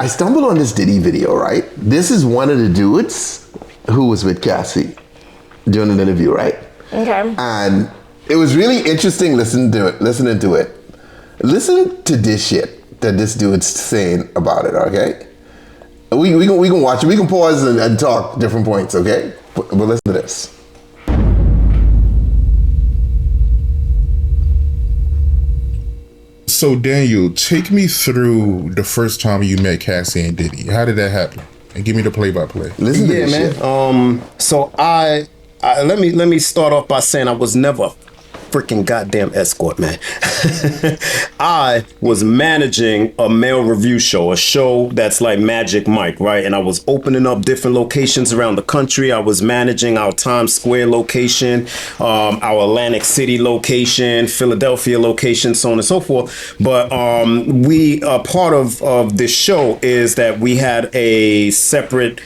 I stumbled on this Diddy video, right? This is one of the dudes who was with Cassie during an interview, right? Okay. And it was really interesting listening to it. Listen to this shit that this dude's saying about it, okay? We can watch it. We can pause and talk different points, okay? But listen to this. So Daniel, take me through the first time you met Cassie and Diddy. How did that happen? And give me the play-by-play. Listen to this shit. So I let me start off by saying I was never freaking goddamn escort, man. I was managing a male review show, a show that's like Magic Mike, right? And I was opening up different locations around the country. I was managing our Times Square location, our Atlantic City location, Philadelphia location, so on and so forth. But we part of this show is that we had a separate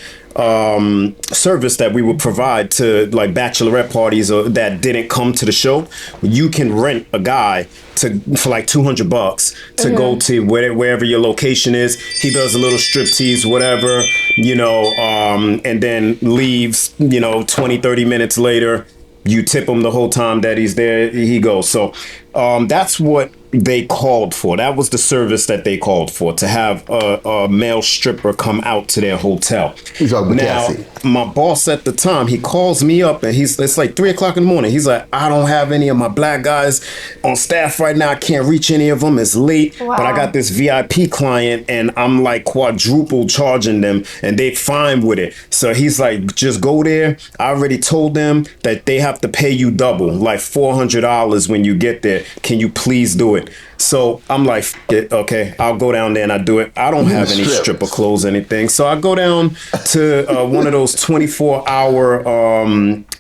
service that we would provide to like bachelorette parties that didn't come to the show. You can rent a guy for like $200 to go to wherever your location is. He does a little striptease, whatever, and then leaves, 20-30 minutes later. You tip him the whole time that he's there, he goes. So that's what they called for. That was the service that they called for, to have a male stripper come out to their hotel. He's talking about now, Cassie. My boss at the time, he calls me up and it's like 3:00 in the morning. He's like, I don't have any of my black guys on staff right now. I can't reach any of them. It's late, but I got this VIP client and I'm like quadruple charging them and they fine with it. So he's like, just go there. I already told them that they have to pay you double, like $400 when you get there. Can you please do it? So I'm like, okay, I'll go down there and I do it. I don't have any stripper clothes, anything. So I go down to one of those 24-hour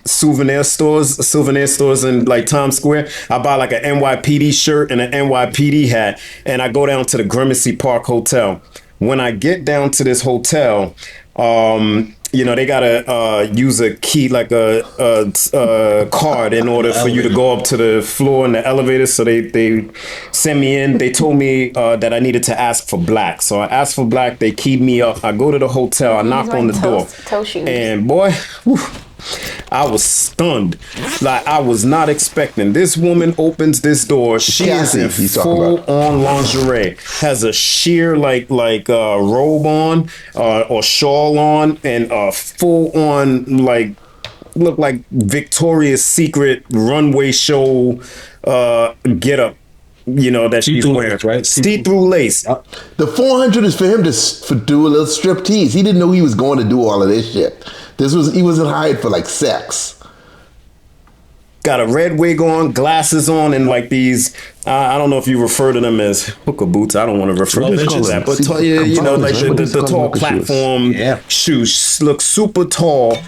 souvenir stores in like Times Square. I buy like an NYPD shirt and an NYPD hat, and I go down to the Gramercy Park Hotel. When I get down to this hotel, they gotta use a key, like a card, in order for you to go up to the floor in the elevator. So they sent me in. They told me that I needed to ask for black. So I asked for black. They keyed me up. I go to the hotel. I knock on the door. Toe shoes. And boy, I was stunned. Like, I was not expecting. This woman opens this door. She is in full on lingerie. Has a sheer like robe on or shawl on, and a full on look like Victoria's Secret runway show get up. That she's wearing, right? See-through lace. The 400 is for him to do a little strip tease. He didn't know he was going to do all of this shit. He wasn't hired for like sex. Got a red wig on, glasses on, and like these. I don't know if you refer to them as hooker boots. I don't want to refer to that, but the tall platform shoes. Look super tall.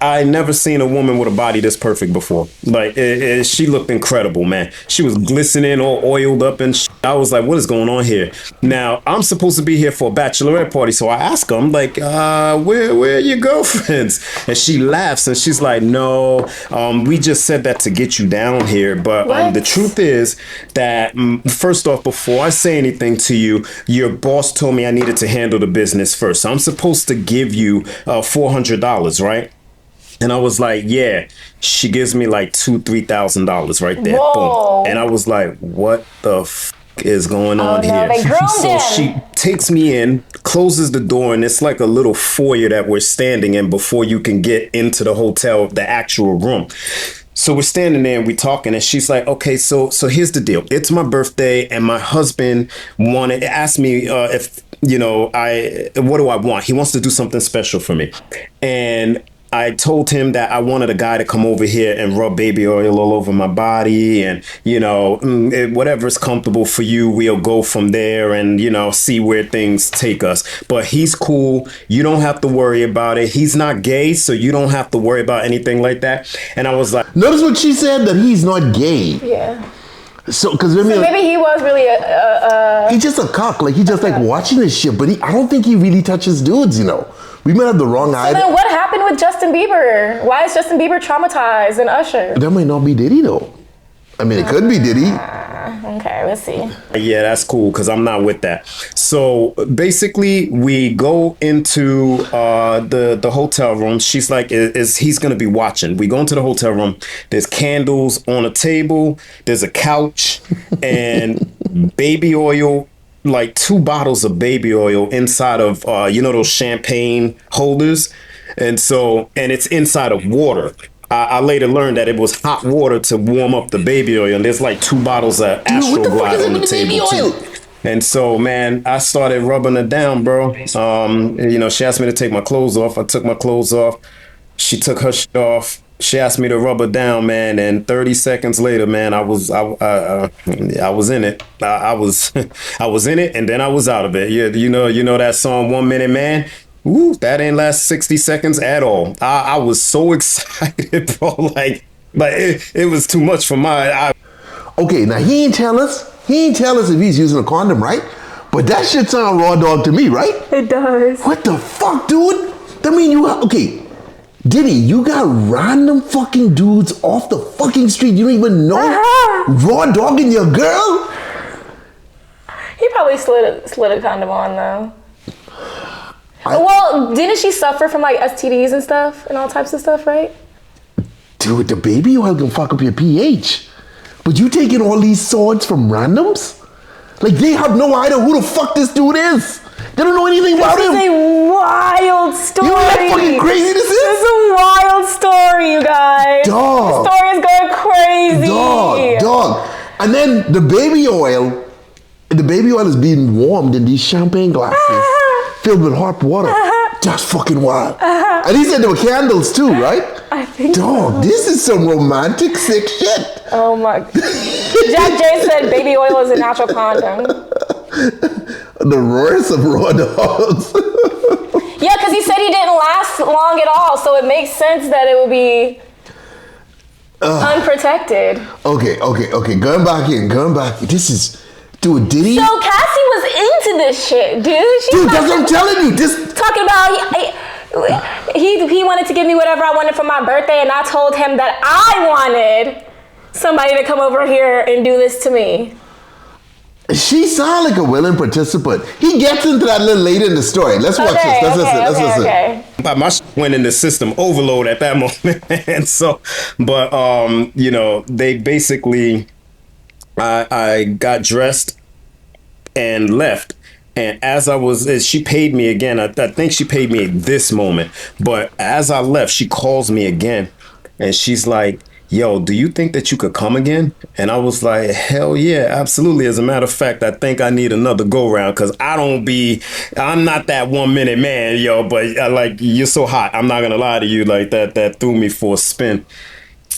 I never seen a woman with a body this perfect before. Like, she looked incredible, man. She was glistening, all oiled up, and I was like, what is going on here? Now, I'm supposed to be here for a bachelorette party, so I ask her, I'm like, where are your girlfriends? And she laughs, and she's like, no, we just said that to get you down here. But the truth is that, first off, before I say anything to you, your boss told me I needed to handle the business first. So I'm supposed to give you $400, right? And I was like, yeah. She gives me like $2,000-$3,000 right there. Whoa. Boom. And I was like, what the is going on here? So she takes me in, closes the door, and it's like a little foyer that we're standing in before you can get into the hotel, the actual room. So we're standing there and we're talking, and she's like, okay, so here's the deal. It's my birthday, and my husband asked me if, what do I want? He wants to do something special for me. And I told him that I wanted a guy to come over here and rub baby oil all over my body, and, whatever's comfortable for you, we'll go from there and, see where things take us. But he's cool. You don't have to worry about it. He's not gay, so you don't have to worry about anything like that. And I was like, notice what she said, that he's not gay. Yeah. So maybe he was really he's just a cock. Like, he just like watching this shit, but I don't think he really touches dudes, We might have the wrong idea. So then what happened with Justin Bieber? Why is Justin Bieber traumatized and Usher? That might not be Diddy, though. I mean, it could be Diddy. Okay, let's see. Yeah, that's cool because I'm not with that. So basically, we go into the hotel room. She's like, he's going to be watching. We go into the hotel room. There's candles on a table. There's a couch and baby oil, like 2 bottles of baby oil inside of, those champagne holders. And it's inside of water. I later learned that it was hot water to warm up the baby oil, and there's like 2 bottles of Astroglide on the table too. And so, man, I started rubbing her down, bro. She asked me to take my clothes off. I took my clothes off. She took her shit off. She asked me to rub her down, man. And 30 seconds later, man, I was in it. I was in it, and then I was out of it. Yeah, you know that song, 1 Minute Man. Ooh, that ain't last 60 seconds at all. I was so excited, bro. Like it was too much for my. Okay, now he ain't tell us if he's using a condom, right? But that shit sound raw dog to me, right? It does. What the fuck, dude? I mean, okay, Diddy, you got random fucking dudes off the fucking street you don't even know raw dogging your girl? He probably slid a condom on though. Well, didn't she suffer from like STDs and stuff and all types of stuff, right? Dude, the baby oil can fuck up your pH. But you taking all these swords from randoms? Like they have no idea who the fuck this dude is. They don't know anything about him. This is a wild story. You know how fucking crazy this is? This is a wild story, you guys. Dog. The story is going crazy. Dog. And then the baby oil is being warmed in these champagne glasses filled with hot water. That's fucking wild. And he said there were candles too, right? I think Dog, this is some romantic sick shit. Oh my. Jack J said baby oil is a natural condom. The roars of raw dogs. Yeah, because he said he didn't last long at all, so it makes sense that it would be unprotected. Okay. Going back. This is, dude, Diddy. So Cassie was into this shit, dude. Dude, that's what I'm telling you. Talking about he wanted to give me whatever I wanted for my birthday, and I told him that I wanted somebody to come over here and do this to me. She sounded like a willing participant. He gets into that a little later in the story. Let's watch this. Let's listen. Okay. My shit went into system overload at that moment. And so, but, they basically, I got dressed and left. And as she paid me again. I think she paid me at this moment. But as I left, she calls me again. And she's like, yo, do you think that you could come again? And I was like, hell yeah, absolutely. As a matter of fact, I think I need another go round because I'm not that 1 minute man, yo, but you're so hot. I'm not going to lie to you, like that threw me for a spin.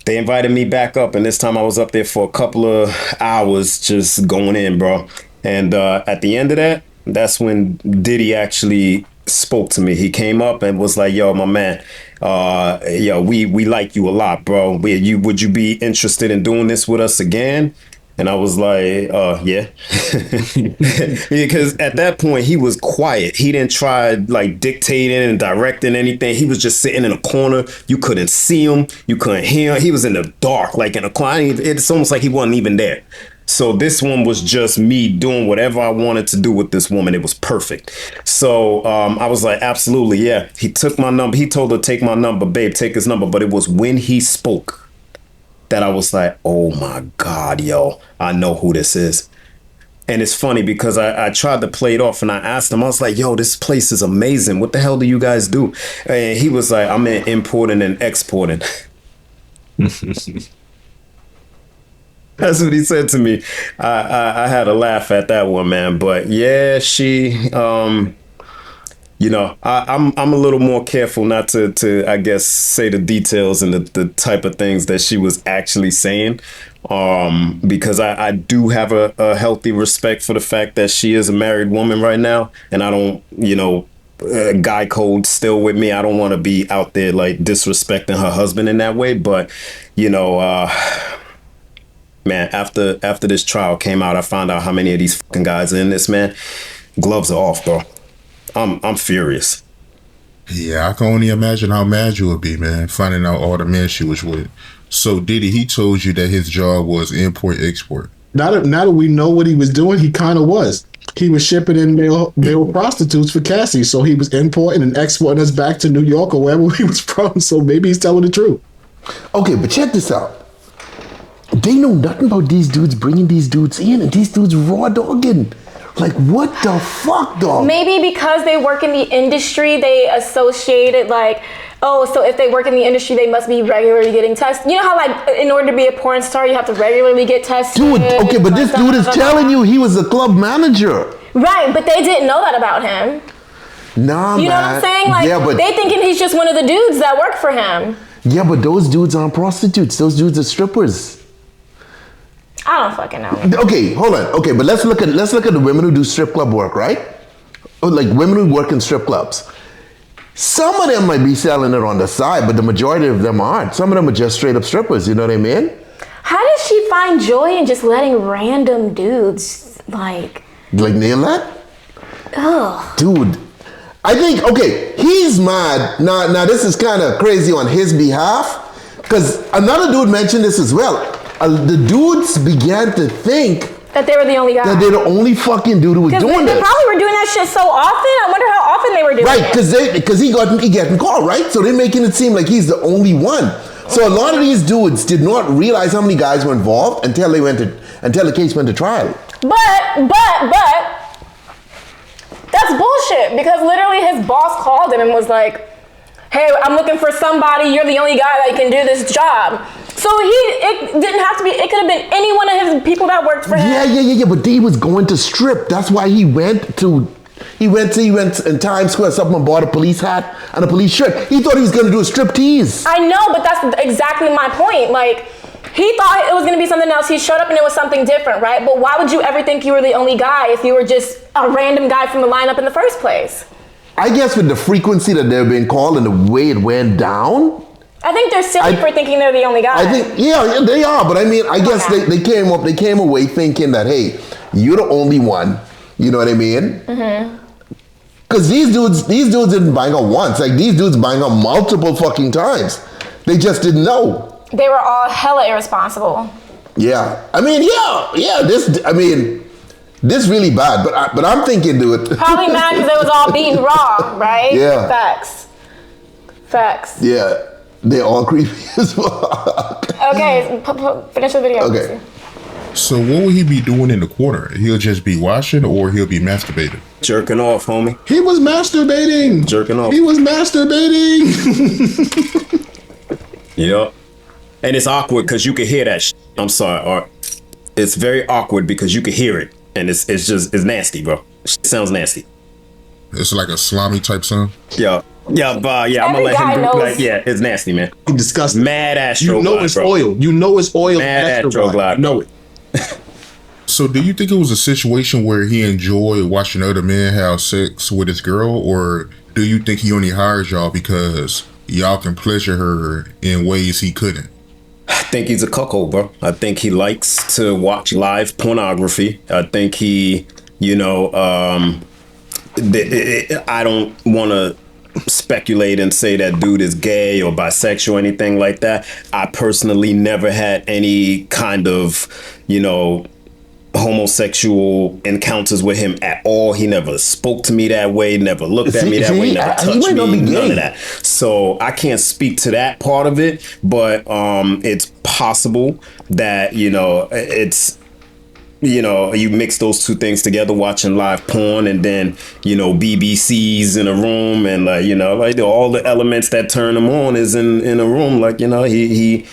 They invited me back up, and this time I was up there for a couple of hours just going in, bro. And at the end of that, that's when Diddy actually spoke to me. He came up and was like, yo, my man, we like you a lot, bro. Would you be interested in doing this with us again? And I was like, yeah. Because at that point he was quiet. He didn't try like dictating and directing anything. He was just sitting in a corner. You couldn't see him. You couldn't hear him. He was in the dark, like in a corner. It's almost like he wasn't even there. So this one was just me doing whatever I wanted to do with this woman. It was perfect. So I was like, absolutely, yeah. He took my number. He told her, take my number, babe, take his number. But it was when he spoke that I was like, oh my God, yo, I know who this is. And it's funny because I tried to play it off and I asked him, I was like, yo, this place is amazing. What the hell do you guys do? And he was like, I'm in importing and exporting. That's what he said to me. I had a laugh at that one, man. But yeah, she, I'm a little more careful not to I guess, say the details and the type of things that she was actually saying. Because I do have a healthy respect for the fact that she is a married woman right now. And I don't, guy code still with me. I don't want to be out there like disrespecting her husband in that way. But, man, after this trial came out, I found out how many of these fucking guys are in this, man. Gloves are off, bro. I'm furious. Yeah, I can only imagine how mad you would be, man, finding out all the men she was with So Diddy, he told you that his job was import export. Now that we know what he was doing, he kind of was. He was shipping in male prostitutes for Cassie, so he was importing and exporting us back to New York or wherever he was from. So maybe he's telling the truth. Okay, but check this out. They know nothing about these dudes bringing these dudes in, and these dudes raw dogging. Like, what the fuck, dog? Maybe because they work in the industry, they associate it like, oh, so if they work in the industry, they must be regularly getting tested. You know how, like, in order to be a porn star, you have to regularly get tested? Dude, okay, but this dude is telling you he was a club manager. Right, but they didn't know that about him. Nah, You know what I'm saying? Like, yeah, but, they thinking he's just one of the dudes that work for him. yeah, but those dudes aren't prostitutes. Those dudes are strippers. I don't fucking know. Okay, hold on. Okay, but let's look at the women who do strip club work, right? Or like women who work in strip clubs. Some of them might be selling it on the side, but the majority of them aren't. Some of them are just straight up strippers, you know what I mean? How does she find joy in just letting random dudes, like nail that? Ugh. Dude, I think, okay, he's mad. Now this is kind of crazy on his behalf, because another dude mentioned this as well. The dudes began to think that they were the only guy. that they're the only fucking dude who was doing they this. probably were doing that shit so often. I wonder how often they were doing Right, it. because he getting caught, right? So they're making it seem like he's the only one. So a lot of these dudes did not realize how many guys were involved until the case went to trial. But that's bullshit, because literally his boss called him and was like, hey, I'm looking for somebody. You're the only guy that can do this job. So it didn't have to be, it could have been any one of his people that worked for him. Yeah, but he was going to strip. That's why he went in Times Square, something, bought a police hat and a police shirt. He thought he was going to do a strip tease. I know, but that's exactly my point. Like, he thought it was going to be something else. He showed up and it was something different, right? But why would you ever think you were the only guy if you were just a random guy from the lineup in the first place? I guess with the frequency that they're being called and the way it went down, I think they're silly for thinking they're the only guy. I think, yeah, they are. But I mean, I guess they came away thinking that, hey, you're the only one. You know what I mean? Mm-hmm. Because these dudes didn't bang her once. Like, these dudes bang her multiple fucking times. They just didn't know. They were all hella irresponsible. Yeah. I mean, this really bad. But I'm thinking, dude. Probably mad because it was all beaten raw, right? Yeah. Facts. Yeah. They're all creepy as fuck. Okay, finish the video. Okay. So what would he be doing in the corner? He'll just be washing, or he'll be masturbating? Jerking off, homie. He was masturbating. Jerking off. He was masturbating. Yep. And it's awkward because you can hear that shit. I'm sorry, Art. It's very awkward because you can hear it. And it's nasty, bro. It sounds nasty. It's like a slimy type sound? Yeah, I'm gonna let him do it. Like, yeah, it's nasty, man. Disgusting. Mad Astro. You know it's oil. You know it's oil. Mad Astroglide. You know it. So do you think it was a situation where he enjoyed watching other men have sex with his girl, or do you think he only hires y'all because y'all can pleasure her in ways he couldn't? I think he's a cuckold, bro. I think he likes to watch live pornography. I think he, I don't want to speculate and say that dude is gay or bisexual or anything like that. I personally never had any kind of, homosexual encounters with him at all. He never spoke to me that way, never looked at me that way, never touched me, none of that. So I can't speak to that part of it, but it's possible that, it's, you mix those two things together, watching live porn and then, BBC's in a room and all the elements that turn him on is in a room. He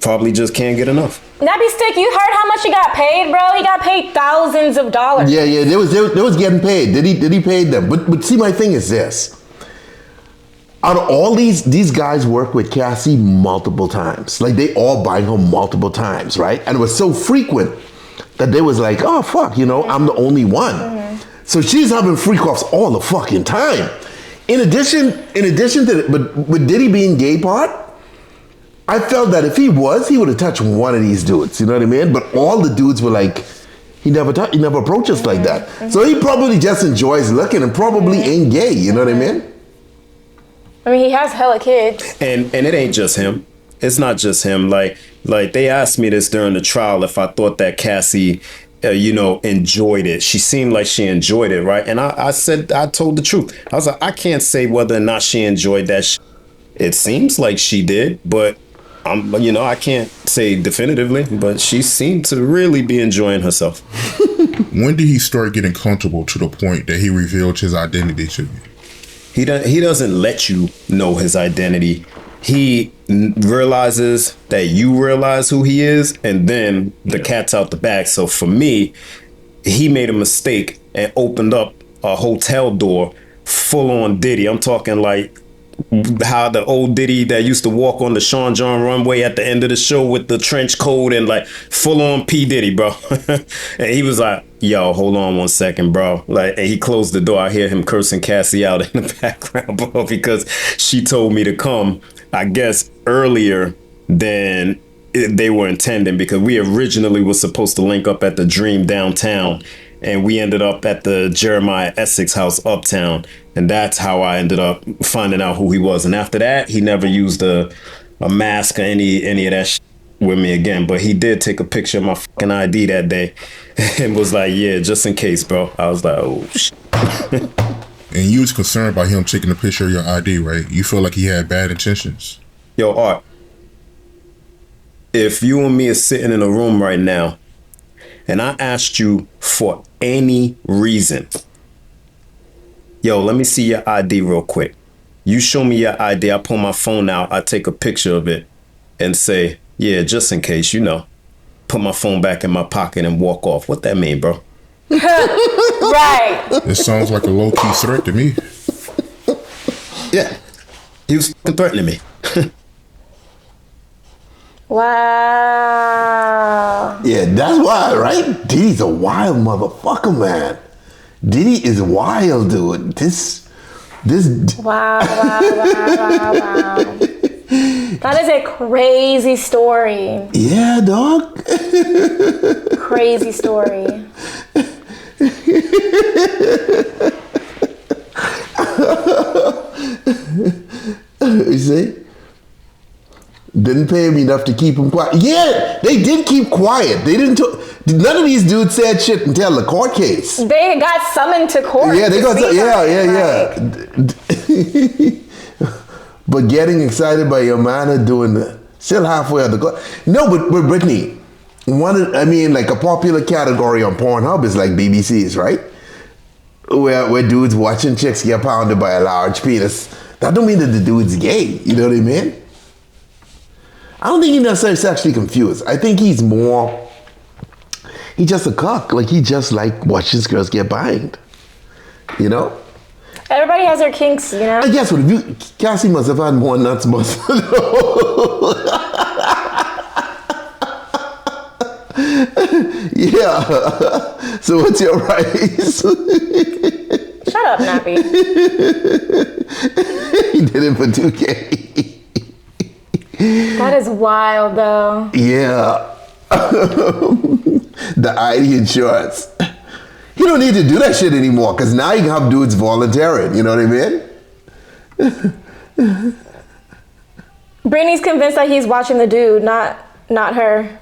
probably just can't get enough. Nappy Stick, you heard how much he got paid, bro? He got paid thousands of dollars. Yeah, they was getting paid. Did he pay them? But see, my thing is this. Out of all these guys work with Cassie multiple times. Like, they all bang her multiple times, right? And it was so frequent that they was like, oh, fuck, I'm the only one. Mm-hmm. So she's having freak-offs all the fucking time. In addition to, but with Diddy being gay part, I felt that if he would have touched one of these dudes, you know what I mean? But all the dudes were like, he never approached us like that. Mm-hmm. So he probably just enjoys looking and probably ain't gay, you know what I mean? I mean, he has hella kids. And it ain't just him. It's not just him. Like they asked me this during the trial if I thought that Cassie, enjoyed it. She seemed like she enjoyed it, right? And I said, I told the truth. I was like, I can't say whether or not she enjoyed that. It seems like she did, but I can't say definitively. But she seemed to really be enjoying herself. When did he start getting comfortable to the point that he revealed his identity to you? He doesn't let you know his identity. He realizes that you realize who he is, and then the cat's out the bag. So for me, he made a mistake and opened up a hotel door full on Diddy. I'm talking like how the old Diddy that used to walk on the skyyjohn runway at the end of the show with the trench coat and like full on P Diddy, bro. And he was like, yo, hold on 1 second, bro. Like, and he closed the door. I hear him cursing Cassie out in the background, bro, because she told me to come, I guess, earlier than they were intending, because we originally was supposed to link up at the Dream downtown, and we ended up at the Jeremiah Essex house uptown. And that's how I ended up finding out who he was. And after that, he never used a mask or any of that shit with me again. But he did take a picture of my fucking ID that day and was like, yeah, just in case, bro. I was like, oh, shit. And you was concerned about him taking a picture of your ID, right? You feel like he had bad intentions. Yo, Art, if you and me are sitting in a room right now and I asked you for any reason, yo, let me see your ID real quick. You show me your ID, I pull my phone out, I take a picture of it and say, yeah, just in case, put my phone back in my pocket and walk off. What that mean, bro? Right. It sounds like a low-key threat to me. Yeah, he was threatening me. Wow. Yeah, that's why, right? Diddy's a wild motherfucker, man. Diddy is wild, dude. This. Wow. That is a crazy story. Yeah, dog. Crazy story. You see? Didn't pay him enough to keep him quiet. Yeah, they did keep quiet. They didn't. None of these dudes said shit until the court case. They got summoned to court. Yeah, they got. Yeah. But getting excited by your man doing still halfway of the court. No, but Brittany, like a popular category on Pornhub is like BBCs, right? Where dudes watching chicks get pounded by a large penis. That don't mean that the dude's gay. You know what I mean? I don't think he's necessarily sexually confused. I think he's just a cuck. Like, he just like watches girls get banged. You know? Everybody has their kinks, you know? I guess what Cassie must have had more nuts, Yeah. So what's your price? Shut up, Nappy. He did it for $2K. That is wild, though. Yeah. The ID insurance. You don't need to do that shit anymore, because now you can have dudes volunteering. You know what I mean? Brittany's convinced that he's watching the dude, not her.